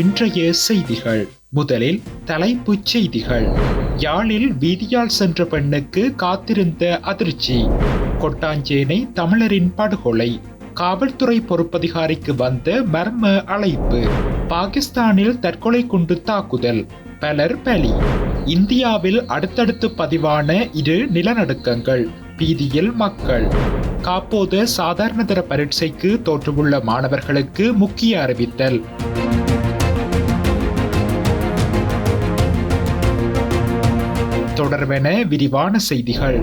இன்றைய செய்திகள். முதலில் தலைப்புச் செய்திகள். யாழில் வீதியால் சென்ற பெண்ணுக்கு காத்திருந்த அதிர்ச்சி. கொட்டாஞ்சேனை தமிழரின் படுகொலை. காவல்துறை பொறுப்பதிகாரிக்கு வந்த மர்ம அழைப்பு. பாகிஸ்தானில் தற்கொலை குண்டு தாக்குதல், பலர் பலி. இந்தியாவில் அடுத்தடுத்து பதிவான 2 நிலநடுக்கங்கள், பீதியில் மக்கள். காப்போது சாதாரணதர பரீட்சைக்கு தோற்றுள்ள மாணவர்களுக்கு முக்கிய அறிவித்தல். தொடர்பென விரிவான செய்திகள்.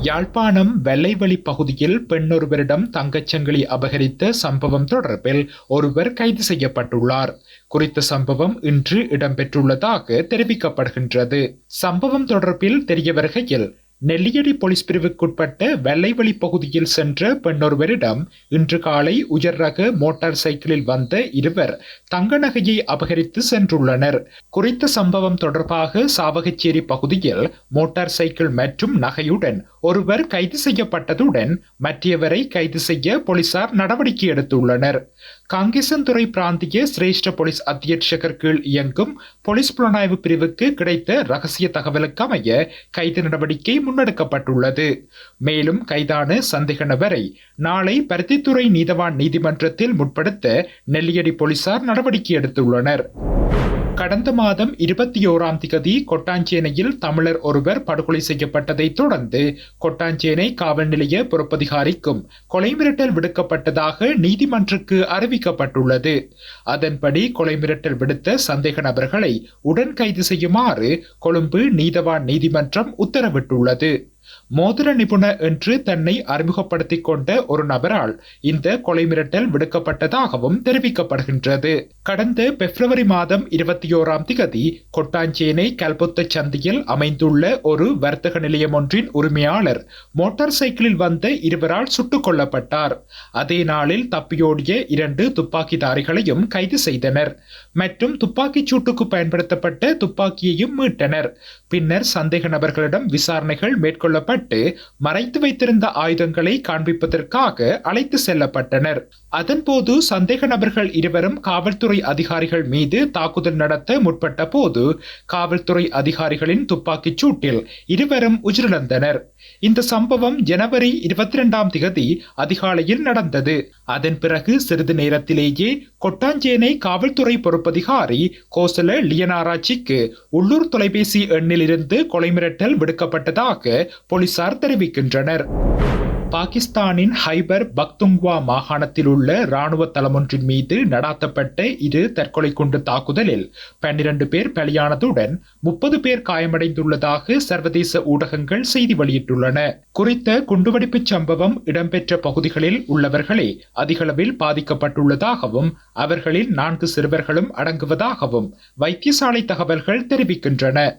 யாழ்ப்பாணம் வெள்ளைவழி பகுதியில் பெண்ணொருவரிடம் தங்கச்சங்கிலி அபகரித்த சம்பவம் தொடர்பில் ஒருவர் கைது செய்யப்பட்டுள்ளார். குறித்த சம்பவம் இன்று இடம்பெற்றுள்ளதாக தெரிவிக்கப்படுகின்றது. சம்பவம் தொடர்பில் தெரிய வருகையில், நெல்லியடி போலீஸ் பிரிவுக்குட்பட்ட வெள்ளைவழி பகுதியில் சென்ற பெண்ணொருவரிடம் இன்று காலை உயர் ரக மோட்டார் சைக்கிளில் வந்த இருவர் தங்க நகையை அபகரித்து சென்றுள்ளனர். குறித்த சம்பவம் தொடர்பாக சாவகச்சேரி பகுதியில் மோட்டார் சைக்கிள் மற்றும் நகையுடன் ஒருவர் கைது செய்யப்பட்டதுடன் மற்றவரை கைது செய்ய போலீசார் நடவடிக்கை எடுத்துள்ளனர். காங்கேசன்துறை பிராந்திய சிரேஷ்ட போலீஸ் அத்தியட்சகர் கீழ் இயங்கும் போலீஸ் புலனாய்வு பிரிவுக்கு கிடைத்த ரகசிய தகவலுக்கு அமைய கைது நடவடிக்கை முன்னெடுக்கப்பட்டுள்ளது. மேலும் கைதான சந்தேக நபரை நாளை பருத்தித்துறை நீதவான் நீதிமன்றத்தில் முற்படுத்த நெல்லியடி போலீசார் நடவடிக்கை எடுத்துள்ளனர். கடந்த மாதம் 21ஆம் திகதி கொட்டாஞ்சேனையில் தமிழர் ஒருவர் படுகொலை செய்யப்பட்டதை தொடர்ந்து கொட்டாஞ்சேனை காவல் நிலைய பொறுப்பதிகாரிக்கும் கொலை மிரட்டல் விடுக்கப்பட்டதாக நீதிமன்றக்கு அறிவிக்கப்பட்டுள்ளது. அதன்படி கொலை மிரட்டல் விடுத்த சந்தேக நபர்களை உடன் கைது செய்யுமாறு கொழும்பு நீதவான் நீதிமன்றம் உத்தரவிட்டுள்ளது. மோதிர நிபுண என்று தன்னை அறிமுகப்படுத்திக் கொண்ட ஒரு நபரால் இந்த கொலை மிரட்டல் விடுக்கப்பட்டதாகவும் தெரிவிக்கப்படுகின்றது. கடந்த பிப்ரவரி மாதம் 21ஆம் திகதி கொட்டாஞ்சேனை கல்பொத்த சந்தியில் அமைந்துள்ள ஒரு வர்த்தக நிலையம் ஒன்றின் உரிமையாளர் மோட்டார் சைக்கிளில் வந்த இருவரால் சுட்டுக் கொல்லப்பட்டார். அதே நாளில் தப்பியோடிய 2 துப்பாக்கிதாரிகளையும் கைது செய்தனர் மற்றும் துப்பாக்கிச் சூட்டுக்கு பயன்படுத்தப்பட்ட துப்பாக்கியையும் மீட்டனர். பின்னர் சந்தேக நபர்களிடம் விசாரணைகள் மேற்கொள்ளப்பட்டு மறைத்து வைத்திருந்த ஆயுதங்களை காண்பிப்பதற்காக அழைத்து செல்லப்பட்டனர். அதன்போது சந்தேக நபர்கள் இருவரும் காவல்துறை அதிகாரிகள் மீது தாக்குதல் நடத்த முற்பட்ட போது காவல்துறை அதிகாரிகளின் துப்பாக்கிச் சூட்டில் இருவரும் உயிரிழந்தனர். இந்த சம்பவம் ஜனவரி 22ஆம் திகதி அதிகாலையில் நடந்தது. அதன் பிறகு சிறிது நேரத்திலேயே கொட்டாஞ்சேனை காவல்துறை பொறுப்பதிகாரி கோசல லியனாராட்சிக்கு உள்ளூர் தொலைபேசி எண்ணில் இருந்து கொலை மிரட்டல் விடுக்கப்பட்டதாக போலீசார் தெரிவிக்கின்றனர். பாகிஸ்தானின் ஹைபர் பக்துங்வா மாகாணத்தில் உள்ள இராணுவ தளமொன்றின் மீது நடாத்தப்பட்ட 2 தற்கொலை குண்டு தாக்குதலில் 12 பேர் பலியானதுடன் 30 பேர் காயமடைந்துள்ளதாக சர்வதேச ஊடகங்கள் செய்தி வெளியிட்டுள்ளன. குறித்த குண்டுவெடிப்பு சம்பவம் இடம்பெற்ற பகுதிகளில் உள்ளவர்களே அதிகளவில் பாதிக்கப்பட்டுள்ளதாகவும் அவர்களில் 4 சிறுவர்களும் அடங்குவதாகவும் வைத்தியசாலை தகவல்கள் தெரிவிக்கின்றன.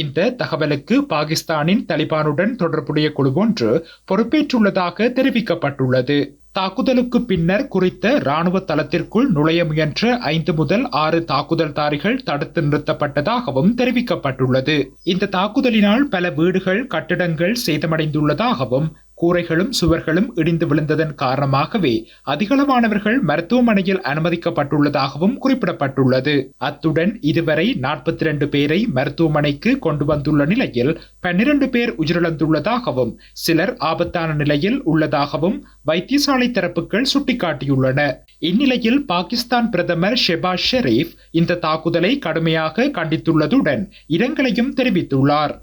இந்த தகவலுக்கு பாகிஸ்தானின் தலிபானுடன் தொடர்புடைய குழு ஒன்று பொறுப்பேற்றுள்ளதாக தெரிவிக்கப்பட்டுள்ளது. தாக்குதலுக்கு பின்னர் குறித்த இராணுவ தளத்திற்குள் நுழைய முயன்ற 5 முதல் 6 தாக்குதல்தாரிகள் தடுத்து நிறுத்தப்பட்டதாகவும் தெரிவிக்கப்பட்டுள்ளது. இந்த தாக்குதலினால் பல வீடுகள், கட்டிடங்கள் சேதமடைந்துள்ளதாகவும் கூரைகளும் சுவர்களும் இடிந்து விழுந்ததன் காரணமாகவே அதிகளவானவர்கள் மருத்துவமனையில் அனுமதிக்கப்பட்டுள்ளதாகவும் குறிப்பிடப்பட்டுள்ளது. அத்துடன் இதுவரை 42 பேரை மருத்துவமனைக்கு கொண்டு வந்துள்ள நிலையில் 12 பேர் உயிரிழந்துள்ளதாகவும் சிலர் ஆபத்தான நிலையில் உள்ளதாகவும் வைத்தியசாலை தரப்புகள் சுட்டிக்காட்டியுள்ளன. இந்நிலையில் பாகிஸ்தான் பிரதமர் ஷெபாஸ் ஷெரீப் இந்த தாக்குதலை கடுமையாக கண்டித்துள்ளதுடன் இரங்கலையும் தெரிவித்துள்ளார்.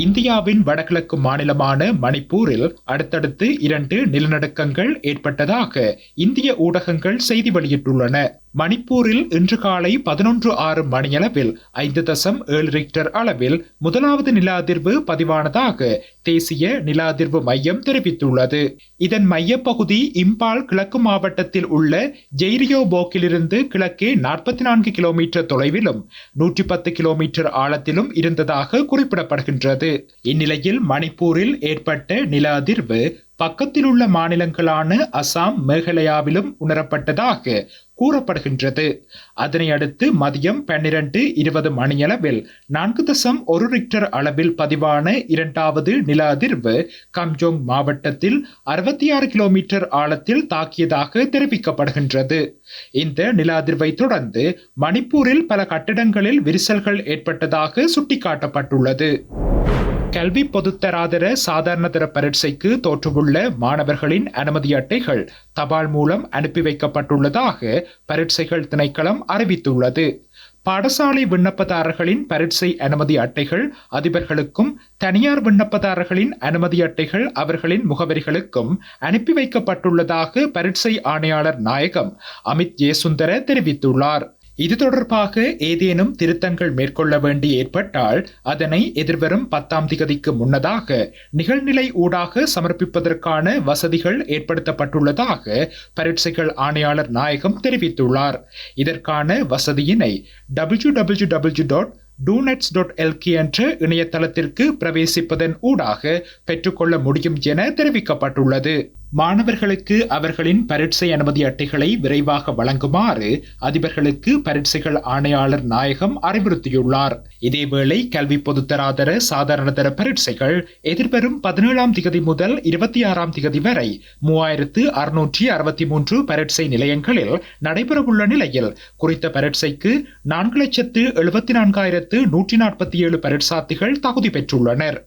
இந்தியாவின் வடகிழக்கு மாநிலமான மணிப்பூரில் அடுத்தடுத்து 2 நிலநடுக்கங்கள் ஏற்பட்டதாக இந்திய ஊடகங்கள் செய்தி வெளியிட்டுள்ளன. மணிப்பூரில் இன்று காலை 11:06 மணியளவில் 5.7 ரிக்டர் அளவில் முதலாவது நில அதிர்வு பதிவானதாக தேசிய நில அதிர்வு மையம் தெரிவித்துள்ளது. இதன் மையப்பகுதி இம்பால் கிழக்கு மாவட்டத்தில் உள்ள ஜெய்ரியோபோக்கிலிருந்து கிழக்கே 44 கிலோமீட்டர் தொலைவிலும் 110 கிலோமீட்டர் ஆழத்திலும் இருந்ததாக குறிப்பிடப்படுகின்றது. இந்நிலையில் மணிப்பூரில் ஏற்பட்ட நில அதிர்வு பக்கத்தில் உள்ள மாநிலங்களான அசாம், மேகாலயாவிலும் உணரப்பட்டதாக கூறப்படுகின்றது. அதனை அடுத்து மதியம் 12:20 மணியளவில் 4.1 ரிக்டர் அளவில் பதிவான இரண்டாவது நில அதிர்வு கம்ஜோங் மாவட்டத்தில் 66 கிலோமீட்டர் ஆழத்தில் தாக்கியதாக தெரிவிக்கப்படுகின்றது. இந்த நில அதிர்வை தொடர்ந்து மணிப்பூரில் பல கட்டிடங்களில் விரிசல்கள் ஏற்பட்டதாக சுட்டிக்காட்டப்பட்டுள்ளது. கல்வி பொதுத்தராதர சாதாரணதர பரீட்சைக்கு தோற்றுள்ள மாணவர்களின் அனுமதி அட்டைகள் தபால் மூலம் அனுப்பி வைக்கப்பட்டுள்ளதாக பரீட்சைகள் திணைக்களம் அறிவித்துள்ளது. பாடசாலை விண்ணப்பதாரர்களின் பரீட்சை அனுமதி அட்டைகள் அதிபர்களுக்கும், தனியார் விண்ணப்பதாரர்களின் அனுமதி அட்டைகள் அவர்களின் முகவரிகளுக்கும் அனுப்பி வைக்கப்பட்டுள்ளதாக பரீட்சை ஆணையாளர் நாயகம் அமித் ஜெயசுந்தர தெரிவித்துள்ளார். இது தொடர்பாக ஏதேனும் திருத்தங்கள் மேற்கொள்ள வேண்டி ஏற்பட்டால் அதனை எதிர்வரும் 10ஆம் திகதிக்கு முன்னதாக நிகழ்நிலை ஊடாக சமர்ப்பிப்பதற்கான வசதிகள் ஏற்படுத்தப்பட்டுள்ளதாக பரீட்சைகள் ஆணையாளர் நாயகம் தெரிவித்துள்ளார். இதற்கான வசதியினை www.donets.lk என்ற இணையதளத்திற்கு பிரவேசிப்பதன் ஊடாக பெற்றுக்கொள்ள முடியும் என தெரிவிக்கப்பட்டுள்ளது. மாணவர்களுக்கு அவர்களின் பரீட்சை அனுமதி அட்டைகளை விரைவாக வழங்குமாறு அதிபர்களுக்கு பரீட்சைகள் ஆணையாளர் நாயகம் அறிவுறுத்தியுள்ளார். இதேவேளை கல்வி பொதுத்தராதர சாதாரணதர பரீட்சைகள் எதிர்வரும் 17ஆம் திகதி முதல் 26ஆம் திகதி வரை 3663 பரீட்சை நிலையங்களில் நடைபெறவுள்ள நிலையில் குறித்த பரீட்சைக்கு 4,74,147 பரீட்சார்த்திகள் தகுதி பெற்றுள்ளனர்.